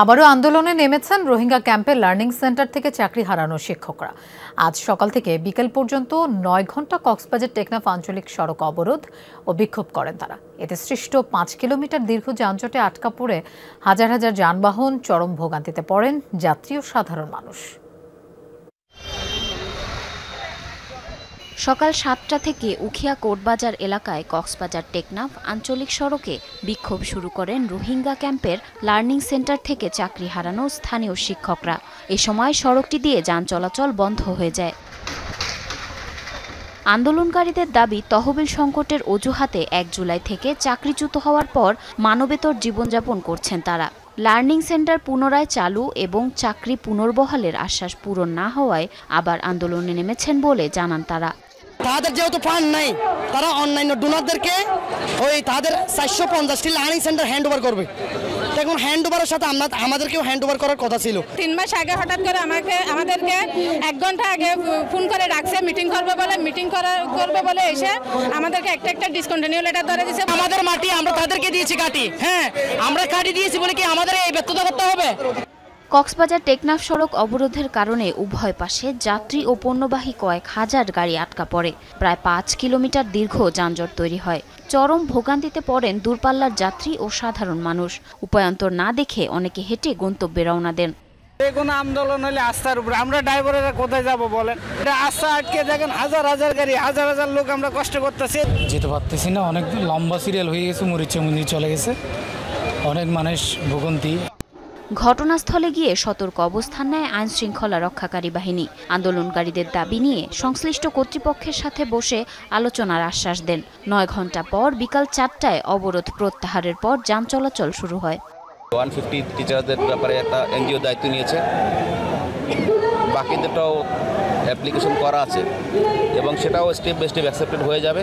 আবারও আন্দোলনে নেমেছেন রোহিঙ্গা ক্যাম্পে লার্নিং সেন্টার থেকে চাকরি হারানো শিক্ষকরা। আজ সকাল থেকে বিকেল পর্যন্ত ৯ ঘন্টা কক্সবাজার টেকনাফ আঞ্চলিক সড়ক অবরোধ ও বিক্ষোভ করেন তারা। এতে সৃষ্ট ৫ কিলোমিটার দীর্ঘ যানজটে আটকা পড়ে হাজার হাজার যানবাহন চরম ভোগান্তিতে পড়েন যাত্রী ও সাধারণ মানুষ। সকাল ৭টা থেকে উখিয়া কোটবাজার এলাকায় কক্সবাজার টেকনাফ আঞ্চলিক সড়কে বিক্ষোভ শুরু করেন রোহিঙ্গা ক্যাম্পের লার্নিং সেন্টার থেকে চাকরি হারানো স্থানীয় শিক্ষকরা। এ সময় সড়কটি দিয়ে যান চলাচল বন্ধ হয়ে যায়। আন্দোলনকারীদের দাবি, তহবিল সংকটের অজুহাতে ১ জুলাই থেকে চাকরিচ্যুত হওয়ার পর মানবেতর জীবনযাপন করছেন তারা। লার্নিং সেন্টার পুনরায় চালু এবং চাকরি পুনর্বহালের আশ্বাস পূরণ না হওয়ায় আবার আন্দোলনে নেমেছেন বলে জানান তারা। তাদের যেহেতু ফান্ড নাই, তারা অনলাইন ডোনারদেরকে তাদের ৪৫০টি লার্নিং সেন্টার হ্যান্ড ওভার করবে। এখন হ্যান্ড ওভারের সাথে আমাদেরকেও হ্যান্ড ওভার করার কথা ছিল। ৩ মাস আগে হঠাৎ করে আমাদেরকে ১ ঘন্টা আগে ফোন করে রাখছে, মিটিং করবে বলে এসে আমাদেরকে একটা ডিসকন্টিনিউ লেটার ধরে দিয়েছে। আমাদের মাটি আমরা তাদেরকে দিয়েছি কাটি, হ্যাঁ আমরা কাটি দিয়েছি বলে কি আমাদের এই ব্যর্থতা করতে হবে? কক্সবাজার টেকনাফ সড়ক অবরোধের কারণে উভয় পাশে যাত্রী ও পণ্যবাহী কয়েক হাজার গাড়ি আটকা পড়ে। প্রায় ৫ কিলোমিটার দীর্ঘ যানজট তৈরি হয়। চরম ভোগান্তিতে পড়েন দূরপাল্লার যাত্রী ও সাধারণ মানুষ। উপায়ন্তর না দেখে অনেকে হেঁটে গন্তব্যে রওনা দেন। কোনো আন্দোলন হলে আস্থার উপরে, আমরা ড্রাইভারেরা কোথায় যাব বলেন? এটা আস্থা আটকে দেখেন, হাজার হাজার গাড়ি, হাজার হাজার লোক আমরা কষ্ট করতেছি, যেতে পারতেছি না। অনেক লম্বা সিরিয়াল হয়ে গেছে, মরিচে চলে গেছে, অনেক মানুষ ভোগান্তি। ঘটনাস্থলে গিয়ে সতর্ক অবস্থান নেয় আইন শৃঙ্খলা রক্ষাকারী বাহিনী। আন্দোলনকারীদের দাবি নিয়ে সংশ্লিষ্ট কর্তৃপক্ষের সাথে বসে আলোচনার আশ্বাস দেন। ৯ ঘন্টা পর বিকাল ৪টায় অবরোধ প্রত্যাহারের পর যান চলাচল শুরু হয়। 150 টিচারদের ব্যাপারে একটা এনজিও দায়িত্ব নিয়েছে, বাকিদেরটাও অ্যাপ্লিকেশন করা আছে এবং সেটাও স্টেপ বাই স্টেপ অ্যাকসেপ্টেড হয়ে যাবে।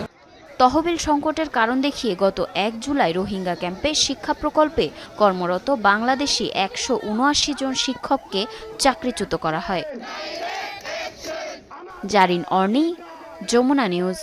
তহবিল সংকটের কারণ দেখিয়ে গত ১ জুলাই রোহিঙ্গা ক্যাম্পে শিক্ষা প্রকল্পে কর্মরত বাংলাদেশি ১৭৯ জন শিক্ষককে চাকরিচ্যুত করা হয়। জারিন অর্নি, যমুনা নিউজ।